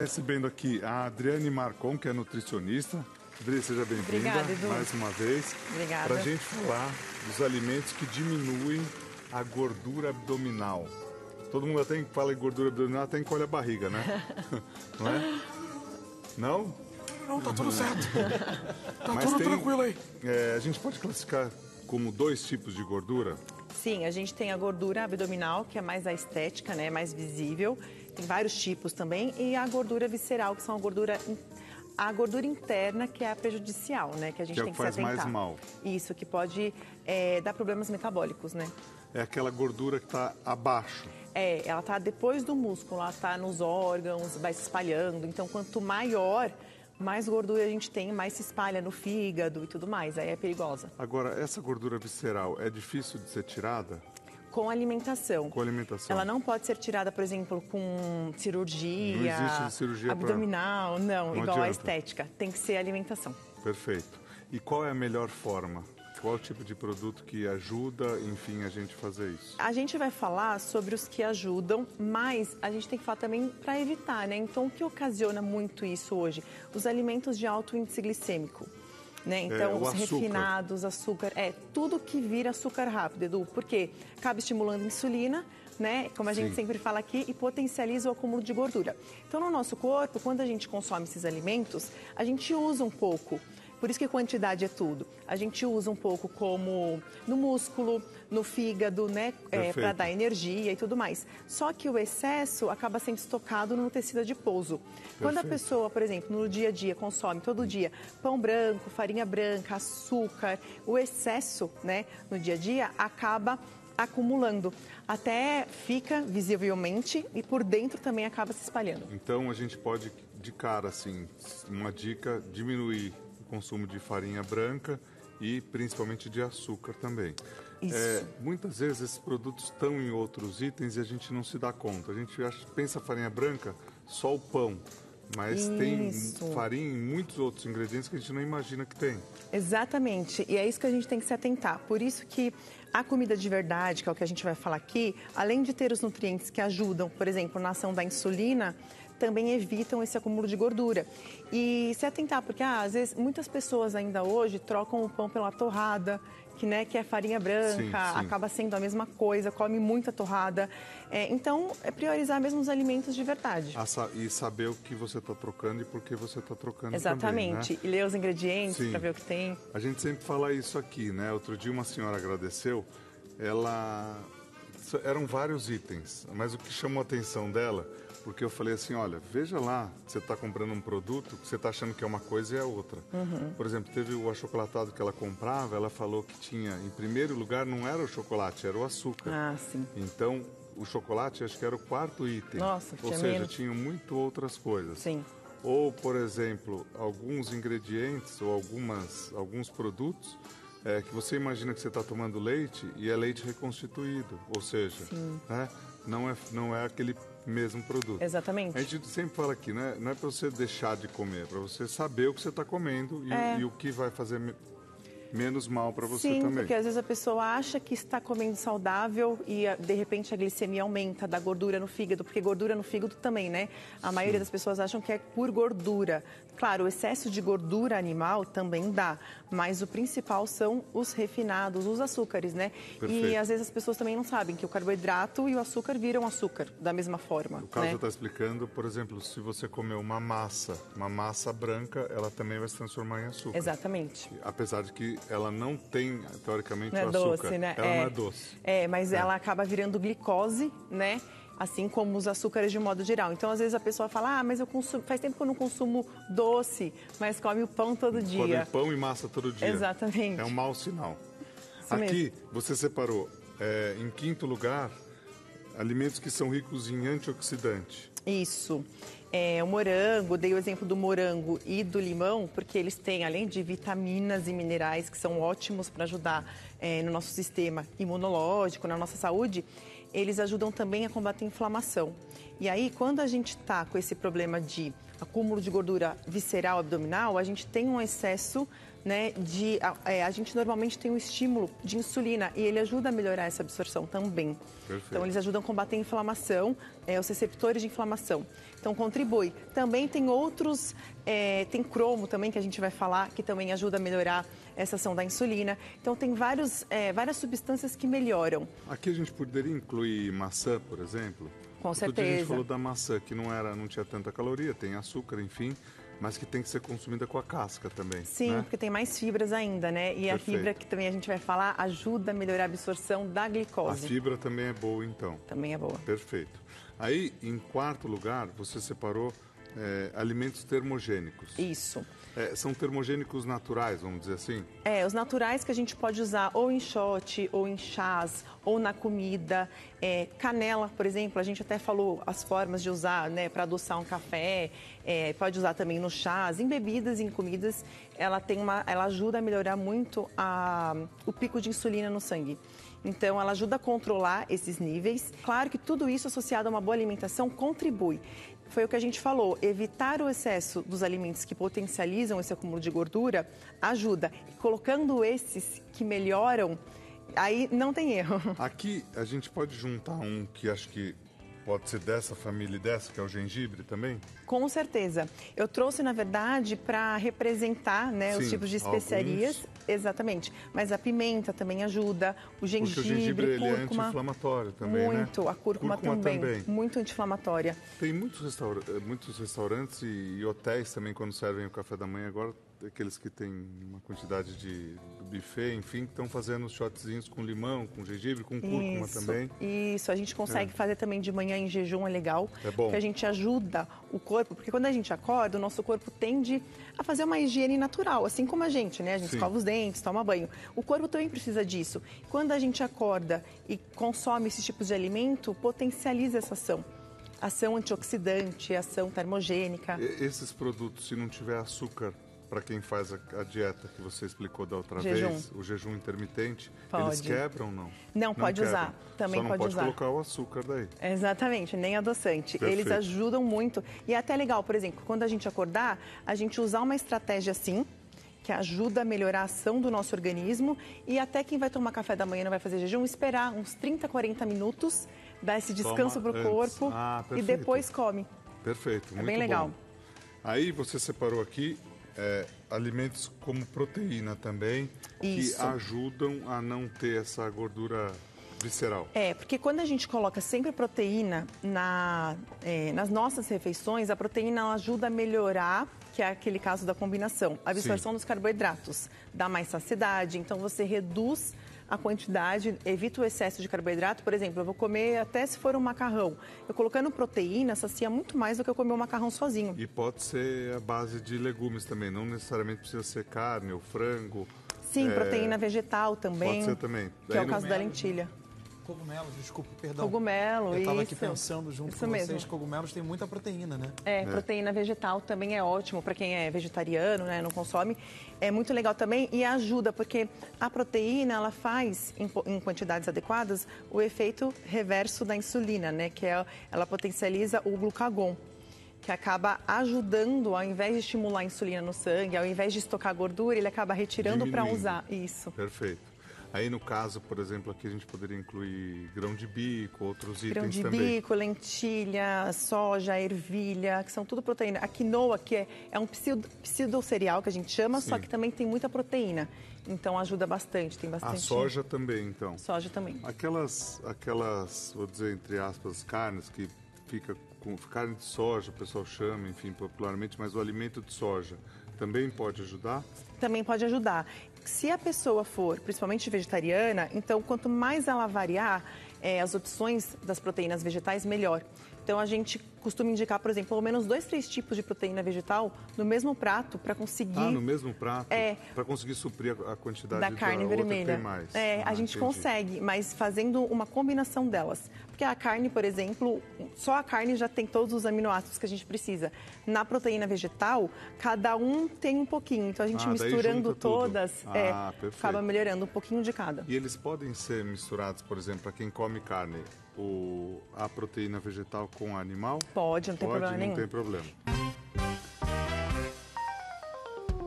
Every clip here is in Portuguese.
Recebendo aqui a Adriane Marcon, que é nutricionista. Adri, seja bem-vinda mais uma vez. Obrigada. Para a gente falar dos alimentos que diminuem a gordura abdominal. Todo mundo até que fala em gordura abdominal, até encolhe a barriga, né? Não é? Não? Não, tá tudo certo. Tá Mas tudo tranquilo aí. A gente pode classificar como dois tipos de gordura? Sim, a gente tem a gordura abdominal, que é mais a estética, né? Mais visível. Tem vários tipos também. E a gordura visceral, que são a gordura interna, que é a prejudicial, né? Que a gente tem que se atentar. Que faz mais mal. Isso, que pode dar problemas metabólicos, né? É aquela gordura que está abaixo. Ela está depois do músculo, ela está nos órgãos, vai se espalhando. Então, quanto maior, mais gordura a gente tem, mais se espalha no fígado e tudo mais. Aí é perigosa. Agora, essa gordura visceral é difícil de ser tirada? Com alimentação. Com alimentação. Ela não pode ser tirada, por exemplo, com cirurgia, não existe cirurgia abdominal, não igual adianta. a estética. Tem que ser alimentação. Perfeito. E qual é a melhor forma? Qual é o tipo de produto que ajuda, enfim, a gente fazer isso? A gente vai falar sobre os que ajudam, mas a gente tem que falar também para evitar, né? Então, o que ocasiona muito isso hoje? Os alimentos de alto índice glicêmico. Né? Então, os refinados, açúcar, tudo que vira açúcar rápido, Edu, porque acaba estimulando a insulina, né? Como a gente sempre fala aqui, e potencializa o acúmulo de gordura. Então, no nosso corpo, quando a gente consome esses alimentos, a gente usa um pouco. Por isso que quantidade é tudo. A gente usa um pouco como no músculo, no fígado, né? Para dar energia e tudo mais. Só que o excesso acaba sendo estocado no tecido adiposo. Quando a pessoa, por exemplo, no dia a dia consome todo dia pão branco, farinha branca, açúcar, o excesso, né, no dia a dia acaba acumulando. Até fica visivelmente e por dentro também acaba se espalhando. Então a gente pode, de cara, assim, uma dica, diminuir o consumo de farinha branca e principalmente de açúcar também. Isso. Muitas vezes esses produtos estão em outros itens e a gente não se dá conta. A gente pensa farinha branca, só o pão. Mas tem farinha em muitos outros ingredientes que a gente não imagina que tem. Exatamente, e é isso que a gente tem que se atentar. Por isso que a comida de verdade, que é o que a gente vai falar aqui, além de ter os nutrientes que ajudam, por exemplo, na ação da insulina, também evitam esse acúmulo de gordura. E se atentar, porque às vezes muitas pessoas ainda hoje trocam o pão pela torrada, que é farinha branca, acaba sendo a mesma coisa, come muita torrada. Então, é priorizar mesmo os alimentos de verdade. E saber o que você está trocando e por que você está trocando. Exatamente. Também, né? E ler os ingredientes para ver o que tem. A gente sempre fala isso aqui, né? Outro dia uma senhora agradeceu, eram vários itens, mas o que chamou a atenção dela, porque eu falei assim, olha, veja lá, você está comprando um produto que você está achando que é uma coisa e é outra. Por exemplo, teve o achocolatado que ela comprava, ela falou que tinha, em primeiro lugar, não era o chocolate, era o açúcar. Ah, sim. Então, o chocolate acho que era o quarto item. Nossa, ou seja, tinham muito outras coisas. Sim. Ou, por exemplo, alguns ingredientes ou alguns produtos que você imagina que você está tomando leite e é leite reconstituído, ou seja, né, não é aquele mesmo produto. Exatamente. A gente sempre fala aqui, né, não é para você deixar de comer, é para você saber o que você está comendo e o que vai fazer menos mal para você também. Sim, porque às vezes a pessoa acha que está comendo saudável e de repente a glicemia aumenta, dá gordura no fígado, porque gordura no fígado também, né? A maioria das pessoas acham que é por gordura. Claro, o excesso de gordura animal também dá, mas o principal são os refinados, os açúcares, né? Perfeito. E às vezes as pessoas também não sabem que o carboidrato e o açúcar viram açúcar da mesma forma. O caso está explicando, por exemplo, se você comer uma massa branca, ela também vai se transformar em açúcar. Exatamente. Apesar de que ela não tem, teoricamente, não é o açúcar. Doce, né? Ela não é doce. Mas ela acaba virando glicose, né? Assim como os açúcares de modo geral. Então, às vezes a pessoa fala, mas faz tempo que eu não consumo doce, mas come o pão todo dia. Come pão e massa todo dia. Exatamente. É um mau sinal. Isso aqui, mesmo. você separou, em quinto lugar, alimentos que são ricos em antioxidante. Isso. O morango, dei o exemplo do morango e do limão, porque eles têm, além de vitaminas e minerais que são ótimos para ajudar no nosso sistema imunológico, na nossa saúde, eles ajudam também a combater a inflamação. E aí, quando a gente está com esse problema de acúmulo de gordura visceral abdominal, a gente tem um excesso né, a gente normalmente tem um estímulo de insulina e ele ajuda a melhorar essa absorção também. Perfeito. Então, eles ajudam a combater a inflamação, os receptores de inflamação. Então, contribui. Também tem outros, tem cromo também, que a gente vai falar, que também ajuda a melhorar essa ação da insulina. Então, tem várias substâncias que melhoram. Aqui a gente poderia incluir maçã, por exemplo? Com certeza. Outro dia a gente falou da maçã, que não tinha tanta caloria, tem açúcar, enfim, mas que tem que ser consumida com a casca também. Sim, né? porque tem mais fibras ainda, né? E a fibra, que também a gente vai falar, ajuda a melhorar a absorção da glicose. A fibra também é boa, então. Também é boa. Perfeito. Aí, em quarto lugar, você separou alimentos termogênicos. Isso. São termogênicos naturais, vamos dizer assim? Os naturais que a gente pode usar ou em shot, ou em chás, ou na comida. Canela, por exemplo, a gente até falou as formas de usar, né, para adoçar um café. Pode usar também no chás, em bebidas, em comidas. Ela ajuda a melhorar muito o pico de insulina no sangue. Então, ela ajuda a controlar esses níveis. Claro que tudo isso associado a uma boa alimentação contribui. Foi o que a gente falou, evitar o excesso dos alimentos que potencializam esse acúmulo de gordura ajuda. Colocando esses que melhoram, aí não tem erro. Aqui a gente pode juntar um que acho que pode ser dessa família e dessa, que é o gengibre também? Com certeza. Eu trouxe, na verdade, para representar, né, os tipos de especiarias. Alguns. Exatamente. Mas a pimenta também ajuda, o gengibre, porque o gengibre cúrcuma. Ele é anti-inflamatório também, muito, né? A cúrcuma também. Muito anti-inflamatória. Tem muitos restaurantes e hotéis também, quando servem o café da manhã, agora, aqueles que têm uma quantidade do buffet, enfim, que estão fazendo os shotzinhos com limão, com gengibre, com cúrcuma também. Isso, a gente consegue fazer também de manhã em jejum, é legal. É bom. Porque a gente ajuda o corpo, porque quando a gente acorda, o nosso corpo tende a fazer uma higiene natural, assim como a gente, né? A gente escova os dentes, toma banho. O corpo também precisa disso. Quando a gente acorda e consome esses tipos de alimento, potencializa essa ação. Ação antioxidante, ação termogênica. Esses produtos, se não tiver açúcar, para quem faz a dieta que você explicou da outra vez, o jejum intermitente, eles quebram ou não? Não, pode usar. Também Só não pode usar. colocar o açúcar daí. Exatamente, nem adoçante. Perfeito. Eles ajudam muito. E é até legal, por exemplo, quando a gente acordar, a gente usar uma estratégia assim, que ajuda a melhorar a ação do nosso organismo. E até quem vai tomar café da manhã e não vai fazer jejum, esperar uns 30, 40 minutos, dar esse descanso para o corpo e depois come. Perfeito, muito bem legal. Bom. Aí você separou aqui alimentos como proteína também, que ajudam a não ter essa gordura visceral. Porque quando a gente coloca sempre proteína nas nossas refeições, a proteína ela ajuda a melhorar, que é aquele caso da combinação, a absorção dos carboidratos, dá mais saciedade, então você reduz a quantidade, evita o excesso de carboidrato. Por exemplo, eu vou comer até se for um macarrão. Eu colocando proteína, sacia muito mais do que eu comer um macarrão sozinho. E pode ser a base de legumes também, não necessariamente precisa ser carne ou frango. Sim, proteína vegetal também. Pode ser também. Que é o caso da lentilha. Cogumelo, desculpa, perdão. Cogumelo, isso. Eu estava aqui pensando junto com mesmo. vocês, cogumelos tem muita proteína, né? Proteína vegetal também é ótimo para quem é vegetariano, né, não consome. É muito legal também e ajuda, porque a proteína, ela faz, em quantidades adequadas, o efeito reverso da insulina, né, que ela potencializa o glucagon, que acaba ajudando, ao invés de estimular a insulina no sangue, ao invés de estocar gordura, ele acaba retirando para usar. Isso. Perfeito. Aí, no caso, por exemplo, aqui a gente poderia incluir grão de bico, outros itens também. também. Grão de bico, lentilha, soja, ervilha, que são tudo proteína. A quinoa, que é um pseudo-cereal, que a gente chama, só que também tem muita proteína. Então, ajuda bastante, tem bastante. A soja também, então. Soja também. Aquelas, vou dizer, entre aspas, carnes que fica com carne de soja, o pessoal chama, enfim, popularmente, mas o alimento de soja também pode ajudar? Também pode ajudar. Se a pessoa for, principalmente vegetariana, então quanto mais ela variar as opções das proteínas vegetais, melhor. Então a gente costuma indicar, por exemplo, pelo menos 2, 3 tipos de proteína vegetal no mesmo prato para conseguir... no mesmo prato? Para conseguir suprir a quantidade da carne vermelha. Outra que tem mais. A gente consegue, mas fazendo uma combinação delas. Porque a carne, por exemplo, só a carne já tem todos os aminoácidos que a gente precisa. Na proteína vegetal, cada um tem um pouquinho. Então a gente misturando todas, acaba melhorando um pouquinho de cada. E eles podem ser misturados, por exemplo, para quem come carne, a proteína vegetal com a animal? Pode, não tem problema nenhum. Não tem problema.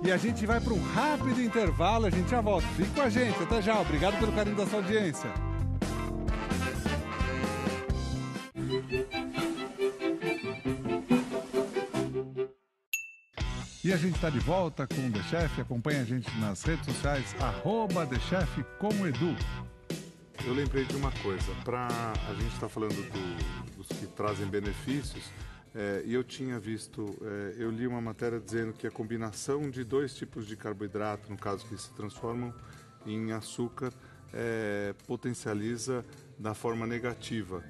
E a gente vai para um rápido intervalo, a gente já volta. Fique com a gente, até já. Obrigado pelo carinho da sua audiência. E a gente está de volta com o The Chef. Acompanha a gente nas redes sociais, @TheChef.com.edu. Eu lembrei de uma coisa, a gente está falando dos que trazem benefícios, e eu tinha visto, eu li uma matéria dizendo que a combinação de 2 tipos de carboidrato, no caso que se transformam em açúcar, potencializa da forma negativa.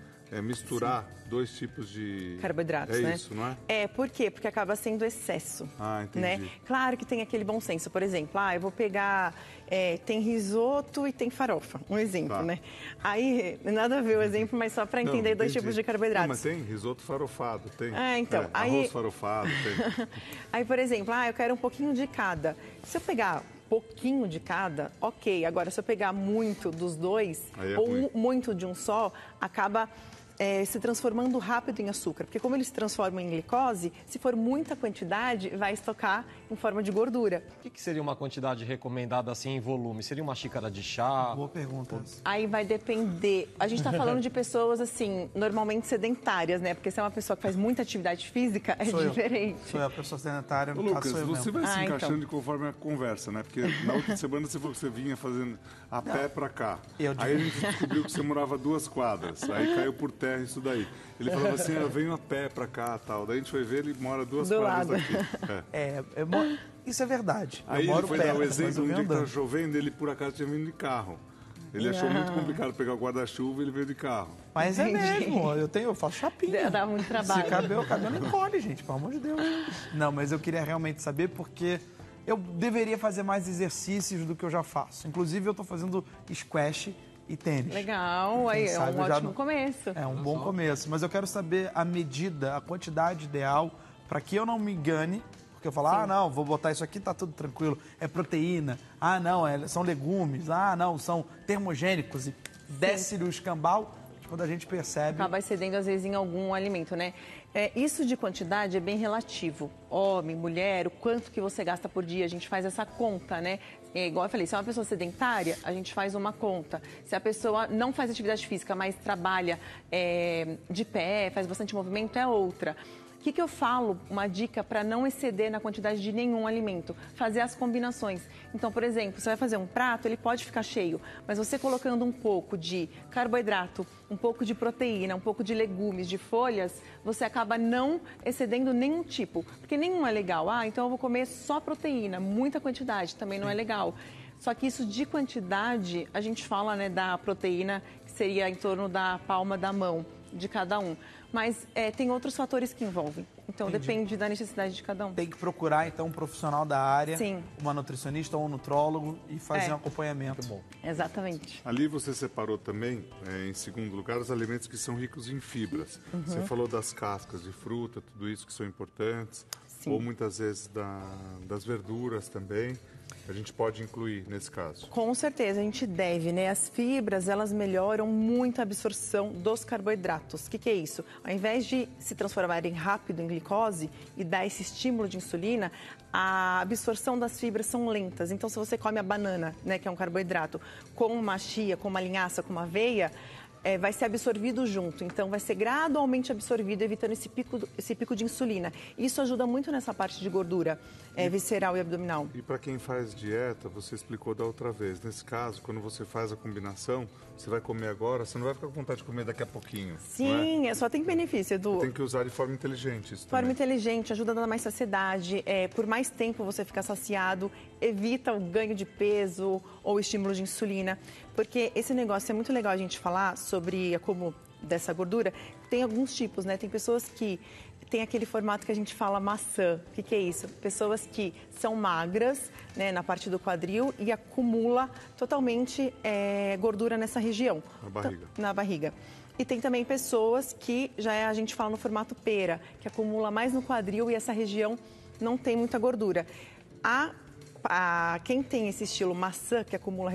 Misturar Sim. 2 tipos de carboidratos, né? Isso, não é? Por quê? Porque acaba sendo excesso. Entendi. Né? Claro que tem aquele bom senso. Por exemplo, eu vou pegar... tem risoto e tem farofa. Um exemplo, né? Aí, nada a ver o exemplo, mas só para entender 2 tipos de carboidratos. Não, mas tem risoto farofado, tem. Então. Arroz farofado, tem. Aí, por exemplo, eu quero um pouquinho de cada. Se eu pegar pouquinho de cada, ok. Agora, se eu pegar muito dos 2 ou ruim. Muito de um só, acaba se transformando rápido em açúcar. Porque como eles se transformam em glicose, se for muita quantidade, vai estocar em forma de gordura. O que seria uma quantidade recomendada assim em volume? Seria uma xícara de chá? Boa pergunta. Aí vai depender. A gente está falando de pessoas, assim, normalmente sedentárias, né? Porque se é uma pessoa que faz muita atividade física, é diferente. Sou eu, a pessoa sedentária. Ô, Lucas, você vai se encaixando de conforme a conversa, né? Porque na outra semana você falou que você vinha fazendo a pé pra cá. Aí a gente descobriu que você morava 2 quadras. Aí caiu por terra isso daí. Ele falava assim, eu venho a pé pra cá e tal. Daí a gente foi ver, ele mora 2 quadras daqui. Isso é verdade. Aí ele foi dar o exemplo, um dia que estava chovendo, ele por acaso tinha vindo de carro. Ele achou muito complicado pegar o guarda-chuva e ele veio de carro. Mas é mesmo, eu faço chapinha. Dá muito trabalho. Se cabelo não encolhe, gente, pelo amor de Deus. Não, mas eu queria realmente saber porque eu deveria fazer mais exercícios do que eu já faço. Inclusive, eu estou fazendo squash e tênis. Legal, aí é um ótimo começo. É um bom começo, mas eu quero saber a medida, a quantidade ideal para que eu não me engane, porque eu falo, não, vou botar isso aqui, tá tudo tranquilo, é proteína, não, são legumes, não, são termogênicos, e desce no escambau, quando a gente percebe... Acaba excedendo, às vezes, em algum alimento, né? Isso de quantidade é bem relativo. Homem, mulher, o quanto que você gasta por dia, a gente faz essa conta, né? Igual eu falei, se é uma pessoa sedentária, a gente faz uma conta. Se a pessoa não faz atividade física, mas trabalha de pé, faz bastante movimento, é outra. O que eu falo? Uma dica para não exceder na quantidade de nenhum alimento. Fazer as combinações. Então, por exemplo, você vai fazer um prato, ele pode ficar cheio, mas você colocando um pouco de carboidrato, um pouco de proteína, um pouco de legumes, de folhas, você acaba não excedendo nenhum tipo. Porque nenhum é legal. Então eu vou comer só proteína, muita quantidade, também não é legal. Só que isso de quantidade, a gente fala, né, da proteína, que seria em torno da palma da mão de cada um. Mas tem outros fatores que envolvem. Então, depende da necessidade de cada um. Tem que procurar, então, um profissional da área, Sim. uma nutricionista ou um nutrólogo e fazer um acompanhamento. Muito bom. Exatamente. Ali você separou também, em segundo lugar, os alimentos que são ricos em fibras. Você falou das cascas de fruta, tudo isso que são importantes. Sim. Ou muitas vezes das verduras também. A gente pode incluir nesse caso? Com certeza, a gente deve, né? As fibras, elas melhoram muito a absorção dos carboidratos. O que é isso? Ao invés de se transformarem rápido em glicose e dar esse estímulo de insulina, a absorção das fibras são lentas. Então, se você come a banana, né, que é um carboidrato, com uma chia, com uma linhaça, com uma aveia, vai ser absorvido junto, então vai ser gradualmente absorvido, evitando esse pico de insulina. Isso ajuda muito nessa parte de gordura visceral e abdominal. E para quem faz dieta, você explicou da outra vez, nesse caso, quando você faz a combinação, você vai comer agora, você não vai ficar com vontade de comer daqui a pouquinho. Sim, só tem benefício, Edu. Tem que usar de forma inteligente isso também. Inteligente, ajuda a dar mais saciedade, por mais tempo você ficar saciado, evita o ganho de peso ou estímulo de insulina, porque esse negócio é muito legal a gente falar sobre a como dessa gordura. Tem alguns tipos, né? Tem pessoas que tem aquele formato que a gente fala maçã. O que é isso? Pessoas que são magras, né, na parte do quadril e acumula totalmente gordura nessa região. Na barriga. E tem também pessoas que a gente fala no formato pera, que acumula mais no quadril e essa região não tem muita gordura. A quem tem esse estilo maçã, que acumula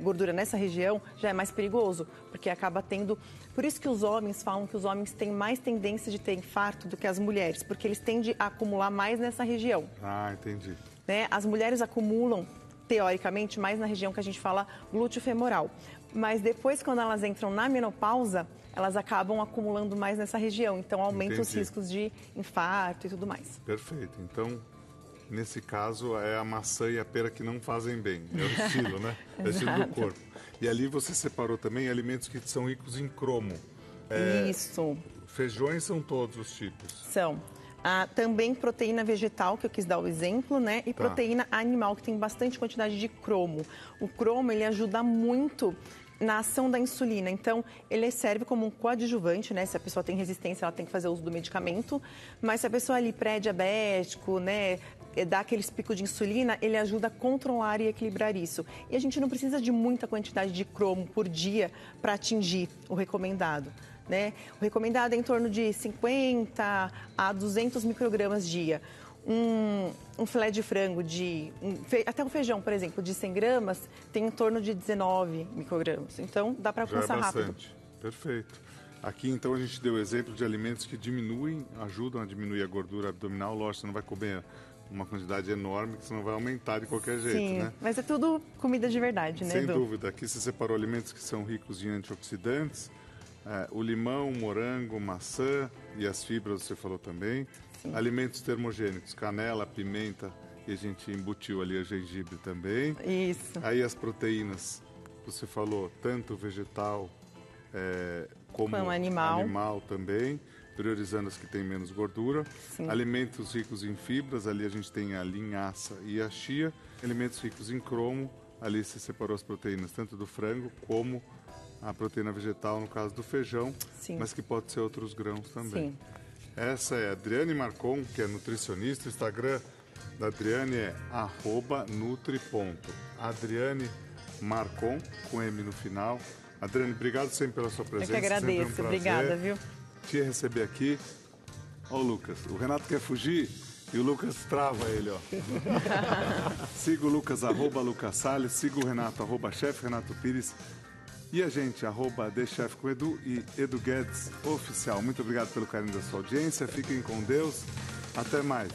gordura nessa região, já é mais perigoso, porque acaba tendo... Por isso que os homens falam que os homens têm mais tendência de ter infarto do que as mulheres, porque eles tendem a acumular mais nessa região. Ah, entendi. Né? As mulheres acumulam, teoricamente, mais na região que a gente fala glúteo femoral. Mas depois, quando elas entram na menopausa, elas acabam acumulando mais nessa região. Então, aumenta os riscos de infarto e tudo mais. Perfeito. Então, nesse caso, é a maçã e a pera que não fazem bem. É o estilo, né? É o estilo do corpo. E ali você separou também alimentos que são ricos em cromo. Isso. Feijões são todos os tipos. São. Também proteína vegetal, que eu quis dar o exemplo, né? E proteína animal, que tem bastante quantidade de cromo. O cromo, ele ajuda muito na ação da insulina. Então, ele serve como um coadjuvante, né? Se a pessoa tem resistência, ela tem que fazer uso do medicamento. Mas se a pessoa ali pré-diabético, né, dá aqueles picos de insulina, ele ajuda a controlar e equilibrar isso. E a gente não precisa de muita quantidade de cromo por dia para atingir o recomendado. Né? O recomendado é em torno de 50 a 200 microgramas dia. Um filé de frango, até um feijão, por exemplo, de 100 gramas, tem em torno de 19 microgramas. Então, dá para alcançar rápido. Bastante. Perfeito. Aqui, então, a gente deu exemplo de alimentos que ajudam a diminuir a gordura abdominal. Lógico, você não vai comer uma quantidade enorme, que senão vai aumentar de qualquer jeito, Sim, né? mas é tudo comida de verdade, né, Sem Edu? dúvida. Aqui você separou alimentos que são ricos em antioxidantes. O limão, o morango, maçã e as fibras você falou também. Sim. Alimentos termogênicos, canela, pimenta, e a gente embutiu ali a gengibre também. Isso. Aí as proteínas, você falou tanto vegetal como animal também, priorizando as que têm menos gordura. Sim. Alimentos ricos em fibras, ali a gente tem a linhaça e a chia. Alimentos ricos em cromo, ali você separou as proteínas tanto do frango como a proteína vegetal, no caso do feijão, Sim. mas que pode ser outros grãos também. Sim. Essa é a Adriane Marcon, que é nutricionista. O Instagram da Adriane é @nutri. Adriane Marcon, com M no final. Adriane, obrigado sempre pela sua presença. Eu que agradeço, obrigada, viu? Te receber aqui. Ó o Lucas, o Renato quer fugir e o Lucas trava ele, ó. Siga o Lucas, @Lucas Salles, siga o Renato, @Chef Renato Pires. E a gente, @TheChef com Edu e Edu Guedes Oficial. Muito obrigado pelo carinho da sua audiência. Fiquem com Deus. Até mais.